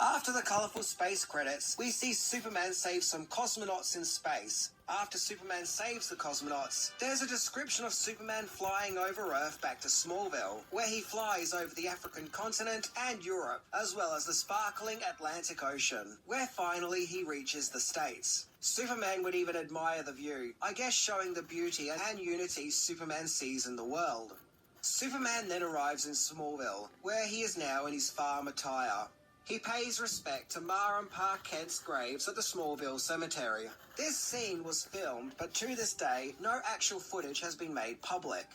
After the colourful space credits, we see Superman save some cosmonauts in space. After Superman saves the cosmonauts, there's a description of Superman flying over Earth back to Smallville, where he flies over the African continent and Europe, as well as the sparkling Atlantic Ocean, where finally he reaches the States. Superman would even admire the view, I guess showing the beauty and unity Superman sees in the world. Superman then arrives in Smallville, where he is now in his farm attire. He pays respect to Ma and Pa Kent's graves at the Smallville Cemetery. This scene was filmed, but to this day, no actual footage has been made public.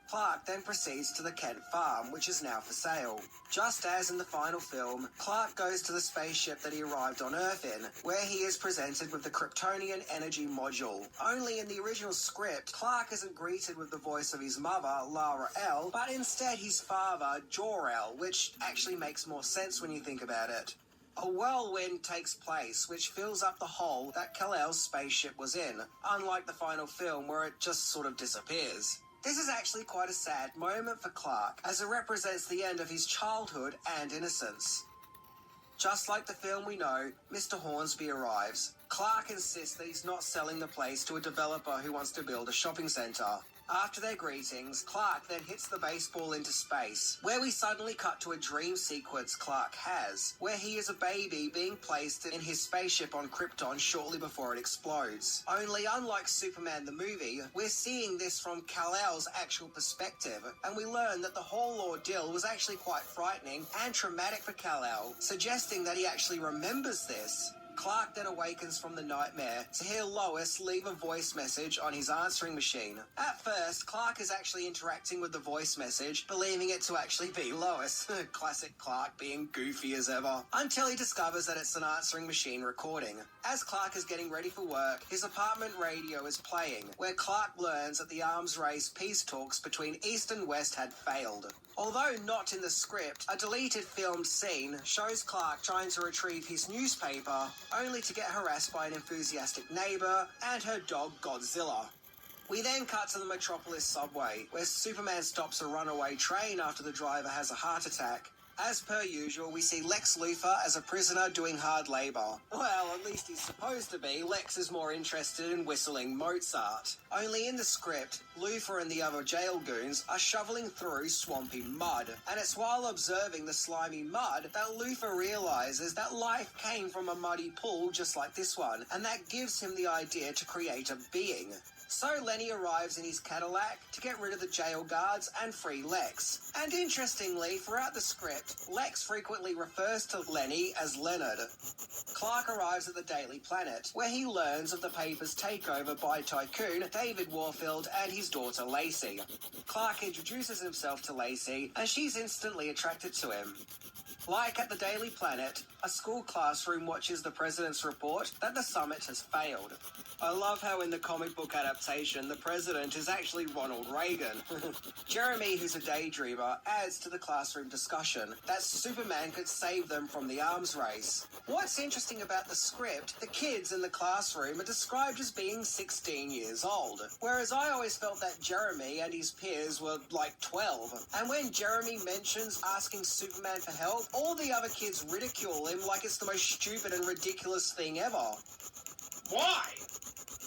Clark then proceeds to the Kent farm, which is now for sale. Just as in the final film, Clark goes to the spaceship that he arrived on Earth in, where he is presented with the Kryptonian energy module. Only in the original script, Clark isn't greeted with the voice of his mother, Lara L, but instead his father, Jor-El, which actually makes more sense when you think about it. A whirlwind takes place, which fills up the hole that Kal-El's spaceship was in, unlike the final film where it just sort of disappears. This is actually quite a sad moment for Clark, as it represents the end of his childhood and innocence. Just like the film we know, Mr. Hornsby arrives. Clark insists that he's not selling the place to a developer who wants to build a shopping centre. After their greetings, Clark then hits the baseball into space, where we suddenly cut to a dream sequence Clark has, where he is a baby being placed in his spaceship on Krypton shortly before it explodes. Only unlike Superman the movie, we're seeing this from Kal-El's actual perspective, and we learn that the whole ordeal was actually quite frightening and traumatic for Kal-El, suggesting that he actually remembers this. Clark then awakens from the nightmare to hear Lois leave a voice message on his answering machine. At first, Clark is actually interacting with the voice message, believing it to actually be Lois. Classic Clark being goofy as ever. Until he discovers that it's an answering machine recording. As Clark is getting ready for work, his apartment radio is playing, where Clark learns that the arms race peace talks between East and West had failed. Although not in the script, a deleted filmed scene shows Clark trying to retrieve his newspaper, only to get harassed by an enthusiastic neighbour and her dog Godzilla. We then cut to the Metropolis subway, where Superman stops a runaway train after the driver has a heart attack. As per usual, we see Lex Luthor as a prisoner doing hard labour. Well, at least he's supposed to be. Lex is more interested in whistling Mozart. Only in the script, Luthor and the other jail goons are shoveling through swampy mud. And it's while observing the slimy mud that Luthor realises that life came from a muddy pool just like this one, and that gives him the idea to create a being. So Lenny arrives in his Cadillac to get rid of the jail guards and free Lex. And interestingly, throughout the script, Lex frequently refers to Lenny as Leonard. Clark arrives at the Daily Planet, where he learns of the paper's takeover by tycoon David Warfield and his daughter Lacey. Clark introduces himself to Lacey, and she's instantly attracted to him. Like at the Daily Planet, a school classroom watches the president's report that the summit has failed. I love how in the comic book adaptation, the president is actually Ronald Reagan. Jeremy, who's a daydreamer, adds to the classroom discussion that Superman could save them from the arms race. What's interesting about the script, the kids in the classroom are described as being 16 years old, whereas I always felt that Jeremy and his peers were like 12. And when Jeremy mentions asking Superman for help, all the other kids ridicule him like it's the most stupid and ridiculous thing ever. Why?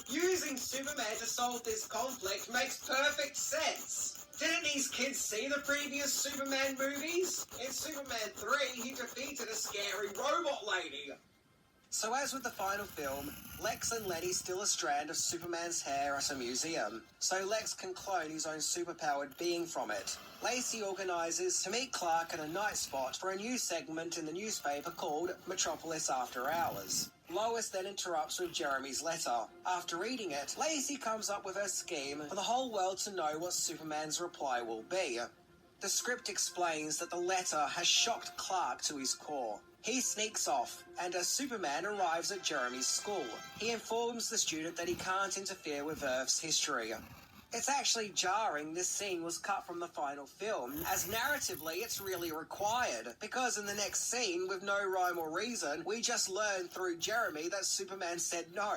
Using Superman to solve this conflict makes perfect sense. Didn't these kids see the previous Superman movies? In Superman 3, he defeated a scary robot lady. So as with the final film, Lex and Lenny steal a strand of Superman's hair at a museum, so Lex can clone his own superpowered being from it. Lacey organises to meet Clark at a night spot for a new segment in the newspaper called Metropolis After Hours. Lois then interrupts with Jeremy's letter. After reading it, Lacey comes up with her scheme for the whole world to know what Superman's reply will be. The script explains that the letter has shocked Clark to his core. He sneaks off, and as Superman arrives at Jeremy's school, he informs the student that he can't interfere with Earth's history. It's actually jarring this scene was cut from the final film, as narratively it's really required, because in the next scene, with no rhyme or reason, we just learn through Jeremy that Superman said no.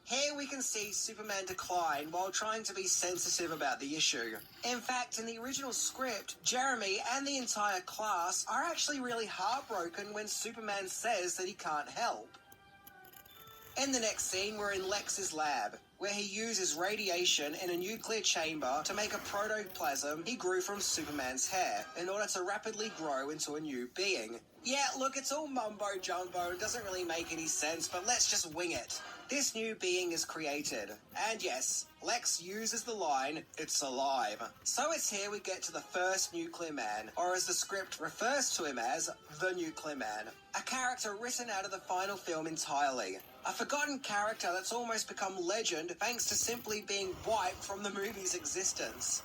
Here we can see Superman decline while trying to be sensitive about the issue. In fact, in the original script, Jeremy and the entire class are actually really heartbroken when Superman says that he can't help. In the next scene, we're in Lex's lab, where he uses radiation in a nuclear chamber to make a protoplasm he grew from Superman's hair in order to rapidly grow into a new being. Yeah, look, it's all mumbo-jumbo, it doesn't really make any sense, but let's just wing it. This new being is created, and yes, Lex uses the line, "It's alive." So it's here we get to the first Nuclear Man, or as the script refers to him as, the Nuclear Man. A character written out of the final film entirely. A forgotten character that's almost become legend thanks to simply being wiped from the movie's existence.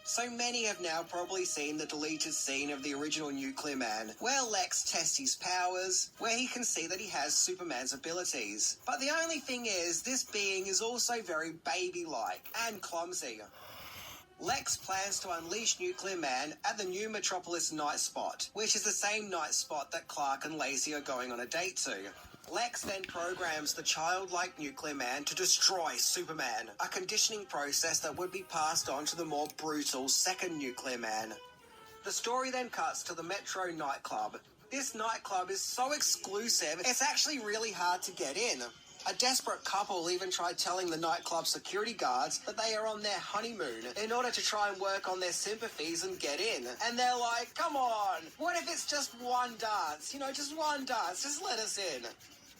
So many have now probably seen the deleted scene of the original Nuclear Man, where Lex tests his powers, where he can see that he has Superman's abilities. But the only thing is, this being is also very baby-like and clumsy. Lex plans to unleash Nuclear Man at the new Metropolis night spot, which is the same night spot that Clark and Lacey are going on a date to. Lex then programs the childlike Nuclear Man to destroy Superman, a conditioning process that would be passed on to the more brutal second Nuclear Man. The story then cuts to the Metro nightclub. This nightclub is so exclusive, it's actually really hard to get in. A desperate couple even tried telling the nightclub security guards that they are on their honeymoon in order to try and work on their sympathies and get in. And they're like, come on, what if it's just one dance? You know, just one dance, just let us in.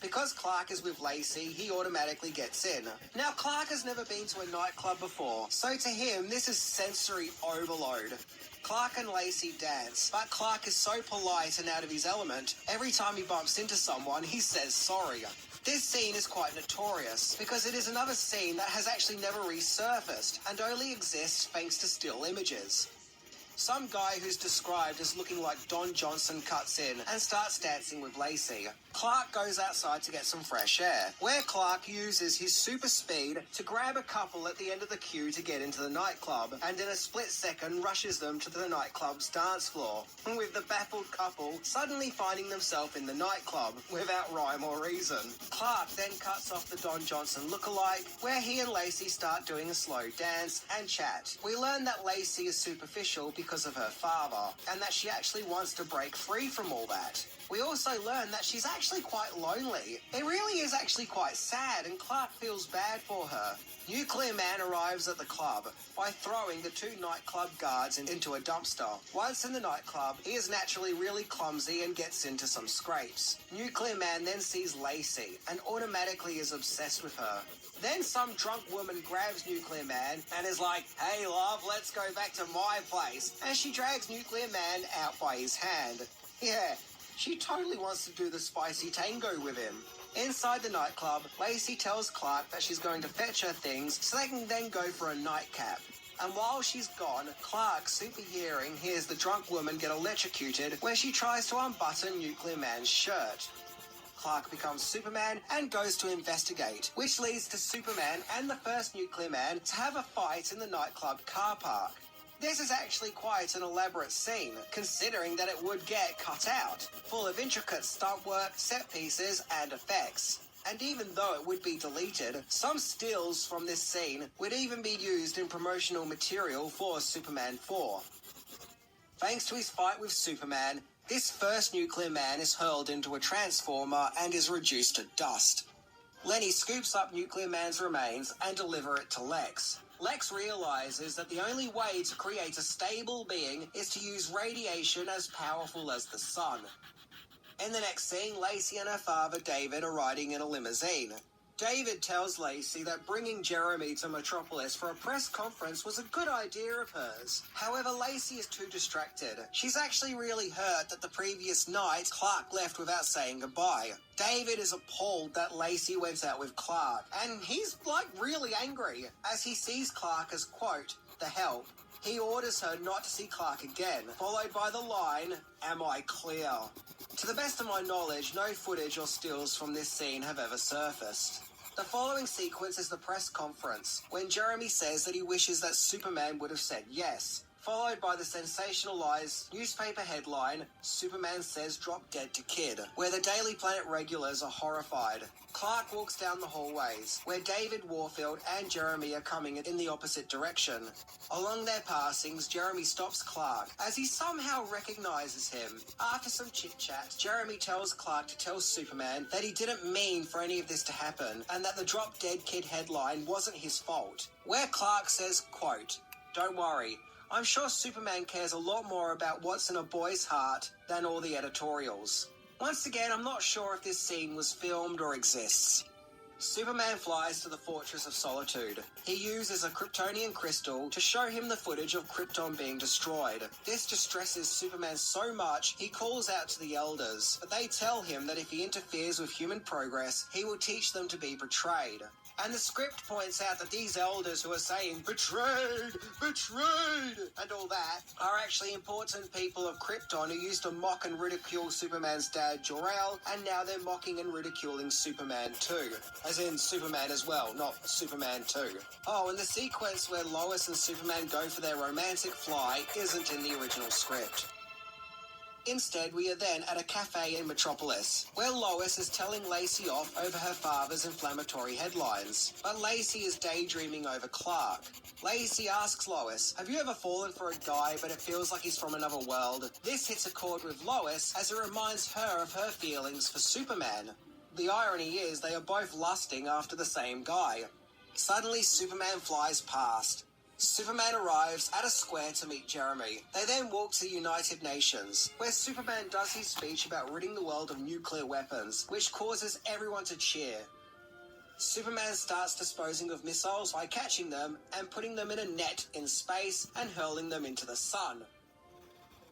Because Clark is with Lacey, he automatically gets in. Now, Clark has never been to a nightclub before, so to him, this is sensory overload. Clark and Lacey dance, but Clark is so polite and out of his element, every time he bumps into someone, he says sorry. This scene is quite notorious, because it is another scene that has actually never resurfaced, and only exists thanks to still images. Some guy who's described as looking like Don Johnson cuts in and starts dancing with Lacey. Clark goes outside to get some fresh air, where Clark uses his super speed to grab a couple at the end of the queue to get into the nightclub, and in a split second rushes them to the nightclub's dance floor, with the baffled couple suddenly finding themselves in the nightclub without rhyme or reason. Clark then cuts off the Don Johnson lookalike, where he and Lacey start doing a slow dance and chat. We learn that Lacey is superficial because of her father, and that she actually wants to break free from all that. We also learn that she's actually quite lonely. It really is actually quite sad, and Clark feels bad for her. Nuclear Man arrives at the club by throwing the two nightclub guards into a dumpster. Once in the nightclub, he is naturally really clumsy and gets into some scrapes. Nuclear Man then sees Lacey and automatically is obsessed with her. Then some drunk woman grabs Nuclear Man and is like, "Hey love, let's go back to my place," and she drags Nuclear Man out by his hand. Yeah, she totally wants to do the spicy tango with him. Inside the nightclub, Lacey tells Clark that she's going to fetch her things so they can then go for a nightcap. And while she's gone, Clark, super hearing, hears the drunk woman get electrocuted where she tries to unbutton Nuclear Man's shirt. Clark becomes Superman and goes to investigate, which leads to Superman and the first Nuclear Man to have a fight in the nightclub car park. This is actually quite an elaborate scene, considering that it would get cut out, full of intricate stunt work, set pieces, and effects. And even though it would be deleted, some stills from this scene would even be used in promotional material for Superman 4. Thanks to his fight with Superman, this first Nuclear Man is hurled into a transformer and is reduced to dust. Lenny scoops up Nuclear Man's remains and delivers it to Lex. Lex realizes that the only way to create a stable being is to use radiation as powerful as the sun. In the next scene, Lacey and her father David are riding in a limousine. David tells Lacey that bringing Jeremy to Metropolis for a press conference was a good idea of hers. However, Lacey is too distracted. She's actually really hurt that the previous night Clark left without saying goodbye. David is appalled that Lacey went out with Clark, and he's really angry as he sees Clark as, quote, the help. He orders her not to see Clark again, followed by the line, "Am I clear?" To the best of my knowledge, no footage or stills from this scene have ever surfaced. The following sequence is the press conference, when Jeremy says that he wishes that Superman would have said yes, followed by the sensationalized newspaper headline, Superman says drop dead to kid, where the Daily Planet regulars are horrified. Clark walks down the hallways, where David, Warfield, and Jeremy are coming in the opposite direction. Along their passings, Jeremy stops Clark, as he somehow recognizes him. After some chit-chat, Jeremy tells Clark to tell Superman that he didn't mean for any of this to happen, and that the drop dead kid headline wasn't his fault. Where Clark says, quote, "Don't worry, I'm sure Superman cares a lot more about what's in a boy's heart than all the editorials." Once again, I'm not sure if this scene was filmed or exists. Superman flies to the Fortress of Solitude. He uses a Kryptonian crystal to show him the footage of Krypton being destroyed. This distresses Superman so much, he calls out to the Elders, but they tell him that if he interferes with human progress, he will teach them to be betrayed. And the script points out that these elders who are saying, betrayed, betrayed, and all that, are actually important people of Krypton who used to mock and ridicule Superman's dad, Jor-El, and now they're mocking and ridiculing Superman too. As in Superman as well, not Superman 2. Oh, and the sequence where Lois and Superman go for their romantic fly isn't in the original script. Instead, we are then at a cafe in Metropolis, where Lois is telling Lacey off over her father's inflammatory headlines. But Lacey is daydreaming over Clark. Lacey asks Lois, "Have you ever fallen for a guy but it feels like he's from another world?" This hits a chord with Lois as it reminds her of her feelings for Superman. The irony is they are both lusting after the same guy. Suddenly, Superman flies past. Superman arrives at a square to meet Jeremy. They then walk to the United Nations, where Superman does his speech about ridding the world of nuclear weapons, which causes everyone to cheer. Superman starts disposing of missiles by catching them and putting them in a net in space and hurling them into the sun.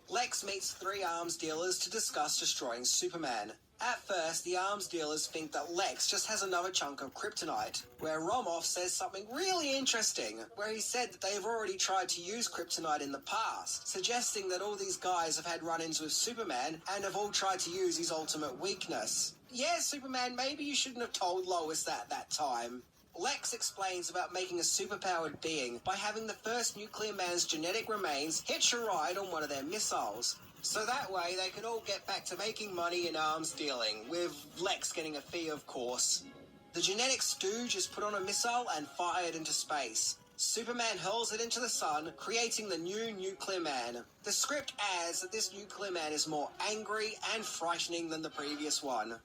Lex meets three arms dealers to discuss destroying Superman. At first, the arms dealers think that Lex just has another chunk of kryptonite, where Romoff says something really interesting, where he said that they have already tried to use kryptonite in the past, suggesting that all these guys have had run-ins with Superman and have all tried to use his ultimate weakness. Yeah, Superman, maybe you shouldn't have told Lois that time. Lex explains about making a superpowered being by having the first nuclear man's genetic remains hitch a ride on one of their missiles. So that way they can all get back to making money in arms dealing, with Lex getting a fee, of course. The genetic stooge is put on a missile and fired into space. Superman hurls it into the sun, creating the new nuclear man. The script adds that this nuclear man is more angry and frightening than the previous one.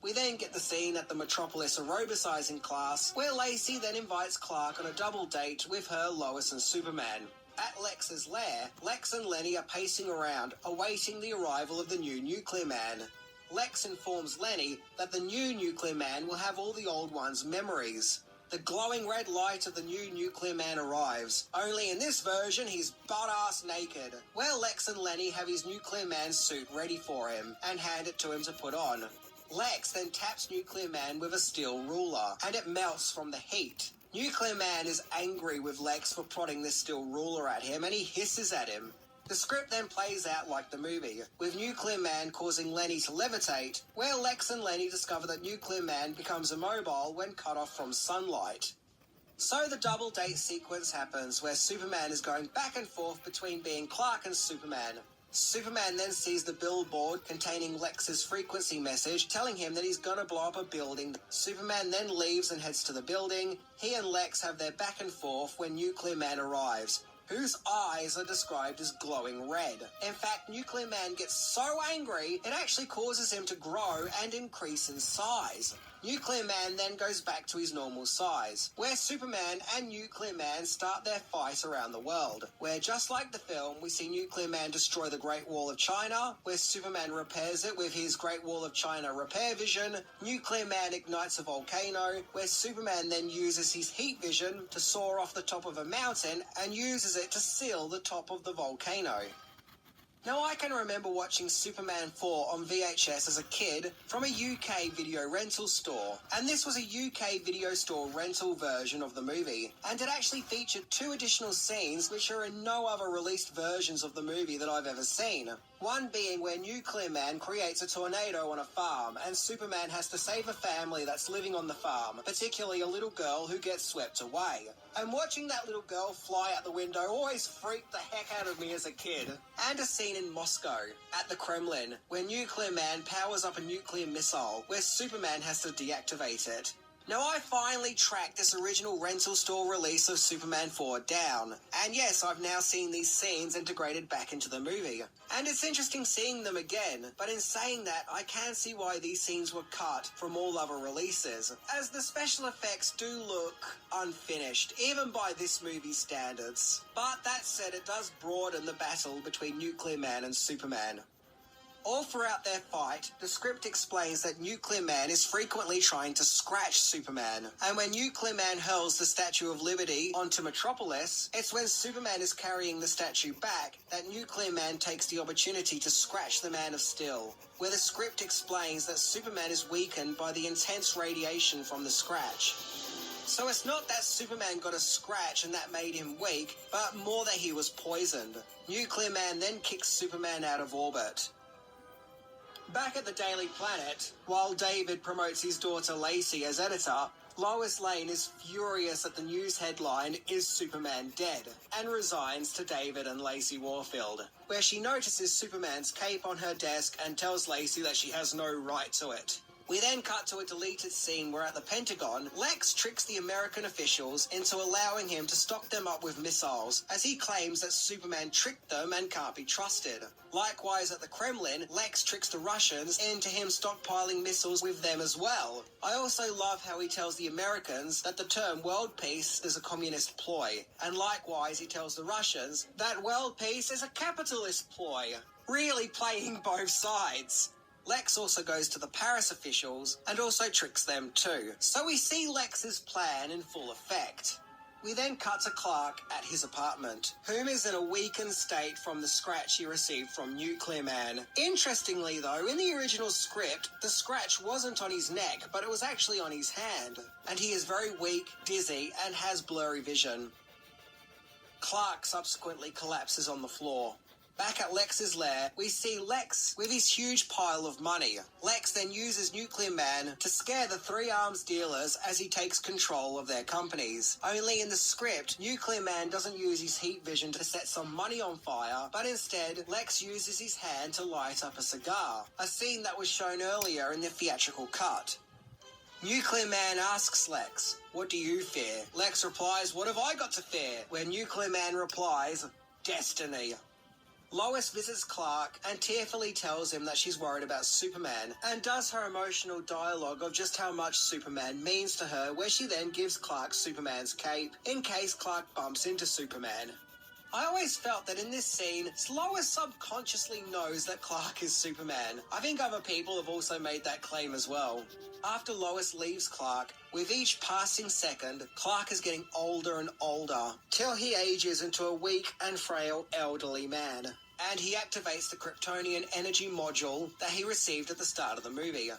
We then get the scene at the Metropolis aerobicizing class, where Lacey then invites Clark on a double date with her, Lois, and Superman. At Lex's lair, Lex and Lenny are pacing around, awaiting the arrival of the new nuclear man. Lex informs Lenny that the new nuclear man will have all the old one's memories. The glowing red light of the new nuclear man arrives, only in this version he's butt-ass naked, where Lex and Lenny have his nuclear man suit ready for him, and hand it to him to put on. Lex then taps Nuclear Man with a steel ruler, and it melts from the heat. Nuclear Man is angry with Lex for prodding this steel ruler at him, and he hisses at him. The script then plays out like the movie, with Nuclear Man causing Lenny to levitate, where Lex and Lenny discover that Nuclear Man becomes immobile when cut off from sunlight. So the double date sequence happens, where Superman is going back and forth between being Clark and Superman. Superman then sees the billboard containing Lex's frequency message telling him that he's gonna blow up a building. Superman then leaves and heads to the building. He and Lex have their back and forth when Nuclear Man arrives, whose eyes are described as glowing red. In fact, Nuclear Man gets so angry, it actually causes him to grow and increase in size. Nuclear Man then goes back to his normal size, where Superman and Nuclear Man start their fight around the world, where just like the film, we see Nuclear Man destroy the Great Wall of China, where Superman repairs it with his Great Wall of China repair vision. Nuclear Man ignites a volcano, where Superman then uses his heat vision to soar off the top of a mountain and uses it to seal the top of the volcano. Now, I can remember watching Superman 4 on VHS as a kid from a UK video rental store, and this was a UK video store rental version of the movie, and it actually featured 2 additional scenes which are in no other released versions of the movie that I've ever seen. One being where Nuclear Man creates a tornado on a farm, and Superman has to save a family that's living on the farm, particularly a little girl who gets swept away. And watching that little girl fly out the window always freaked the heck out of me as a kid. And a scene in Moscow, at the Kremlin, where Nuclear Man powers up a nuclear missile, where Superman has to deactivate it. Now, I finally tracked this original rental store release of Superman 4 down, and yes, I've now seen these scenes integrated back into the movie. And it's interesting seeing them again, but in saying that, I can see why these scenes were cut from all other releases, as the special effects do look unfinished, even by this movie's standards. But that said, it does broaden the battle between Nuclear Man and Superman. All throughout their fight, the script explains that Nuclear Man is frequently trying to scratch Superman, and when Nuclear Man hurls the Statue of Liberty onto Metropolis, it's when Superman is carrying the statue back that Nuclear Man takes the opportunity to scratch the Man of Steel, where the script explains that Superman is weakened by the intense radiation from the scratch. So it's not that Superman got a scratch and that made him weak, but more that he was poisoned. Nuclear Man then kicks Superman out of orbit. Back at the Daily Planet, while David promotes his daughter Lacey as editor, Lois Lane is furious at the news headline, "Is Superman Dead?" and resigns to David and Lacey Warfield, where she notices Superman's cape on her desk and tells Lacey that she has no right to it. We then cut to a deleted scene where at the Pentagon, Lex tricks the American officials into allowing him to stock them up with missiles, as he claims that Superman tricked them and can't be trusted. Likewise at the Kremlin, Lex tricks the Russians into him stockpiling missiles with them as well. I also love how he tells the Americans that the term world peace is a communist ploy, and likewise he tells the Russians that world peace is a capitalist ploy, really playing both sides. Lex also goes to the Paris officials and also tricks them too. So we see Lex's plan in full effect. We then cut to Clark at his apartment, whom is in a weakened state from the scratch he received from Nuclear Man. Interestingly though, in the original script, the scratch wasn't on his neck, but it was actually on his hand. And he is very weak, dizzy, and has blurry vision. Clark subsequently collapses on the floor. Back at Lex's lair, we see Lex with his huge pile of money. Lex then uses Nuclear Man to scare the Three Arms dealers as he takes control of their companies. Only in the script, Nuclear Man doesn't use his heat vision to set some money on fire, but instead, Lex uses his hand to light up a cigar, a scene that was shown earlier in the theatrical cut. Nuclear Man asks Lex, "What do you fear?" Lex replies, "What have I got to fear?" Where Nuclear Man replies, "Destiny." Lois visits Clark and tearfully tells him that she's worried about Superman and does her emotional dialogue of just how much Superman means to her, where she then gives Clark Superman's cape in case Clark bumps into Superman. I always felt that in this scene, Lois subconsciously knows that Clark is Superman. I think other people have also made that claim as well. After Lois leaves Clark, with each passing second, Clark is getting older and older, till he ages into a weak and frail elderly man. And he activates the Kryptonian energy module that he received at the start of the movie.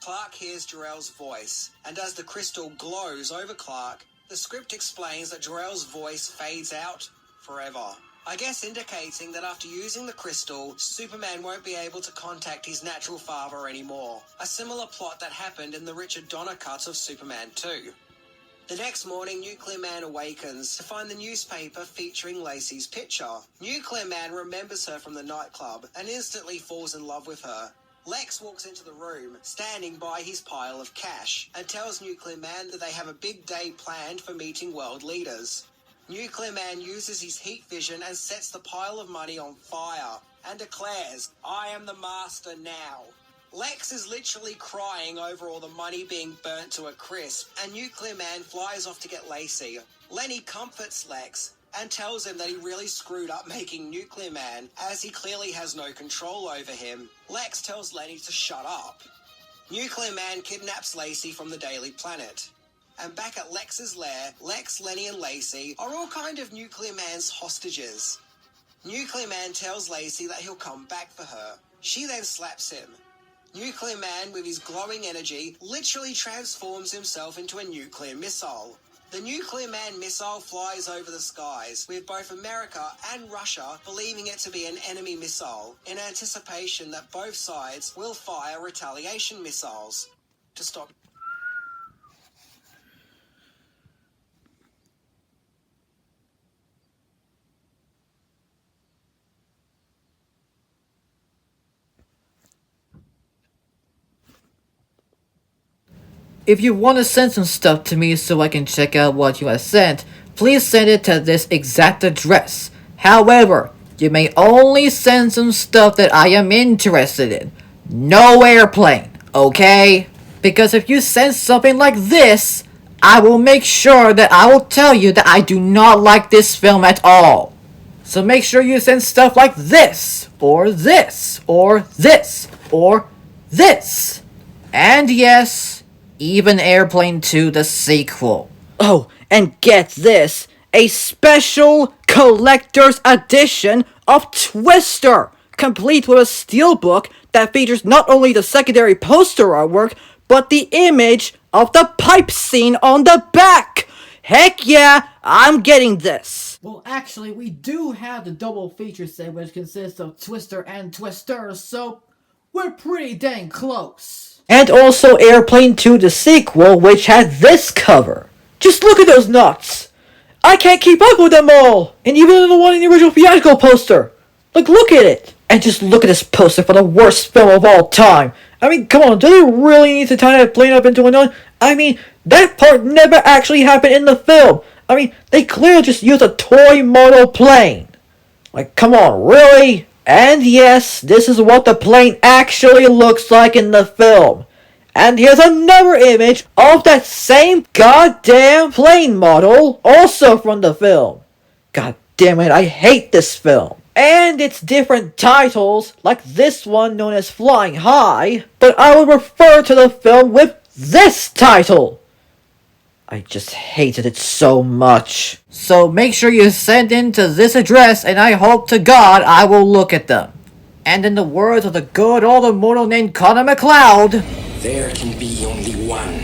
Clark hears Jor-El's voice, and as the crystal glows over Clark, the script explains that Jor-El's voice fades out forever. I guess indicating that after using the crystal, Superman won't be able to contact his natural father anymore. A similar plot that happened in the Richard Donner cut of Superman 2. The next morning, Nuclear Man awakens to find the newspaper featuring Lacey's picture. Nuclear Man remembers her from the nightclub and instantly falls in love with her. Lex walks into the room, standing by his pile of cash, and tells Nuclear Man that they have a big day planned for meeting world leaders. Nuclear Man uses his heat vision and sets the pile of money on fire and declares, "I am the master now." Lex is literally crying over all the money being burnt to a crisp, and Nuclear Man flies off to get Lacey. Lenny comforts Lex and tells him that he really screwed up making Nuclear Man, as he clearly has no control over him. Lex tells Lenny to shut up. Nuclear Man kidnaps Lacey from the Daily Planet. And back at Lex's lair, Lex, Lenny and Lacey are all kind of Nuclear Man's hostages. Nuclear Man tells Lacey that he'll come back for her. She then slaps him. Nuclear Man, with his glowing energy, literally transforms himself into a nuclear missile. The Nuclear Man missile flies over the skies, with both America and Russia believing it to be an enemy missile, in anticipation that both sides will fire retaliation missiles to stop. If you want to send some stuff to me so I can check out what you have sent, please send it to this exact address. However, you may only send some stuff that I am interested in. No airplane, okay? Because if you send something like this, I will make sure that I will tell you that I do not like this film at all. So make sure you send stuff like this, or this, or this, or this. And yes, even Airplane 2 the sequel. Oh, and get this, a special collector's edition of Twister, complete with a steelbook that features not only the secondary poster artwork, but the image of the pipe scene on the back. Heck yeah, I'm getting this. Well, actually, we do have the double feature set, which consists of Twister and Twister, so we're pretty dang close. And also Airplane 2 the sequel, which had this cover. Just look at those nuts! I can't keep up with them all! And even the one in the original theatrical poster! Like, look at it! And just look at this poster for the worst film of all time! I mean, come on, do they really need to tie that plane up into another? I mean, that part never actually happened in the film! I mean, they clearly just used a toy model plane! Like, come on, really? And yes, this is what the plane actually looks like in the film. And here's another image of that same goddamn plane model, also from the film. God damn it, I hate this film. And its different titles, like this one known as Flying High, but I would refer to the film with this title. I just hated it so much. So make sure you send in to this address, and I hope to God I will look at them. And in the words of the good old immortal named Connor McLeod, there can be only one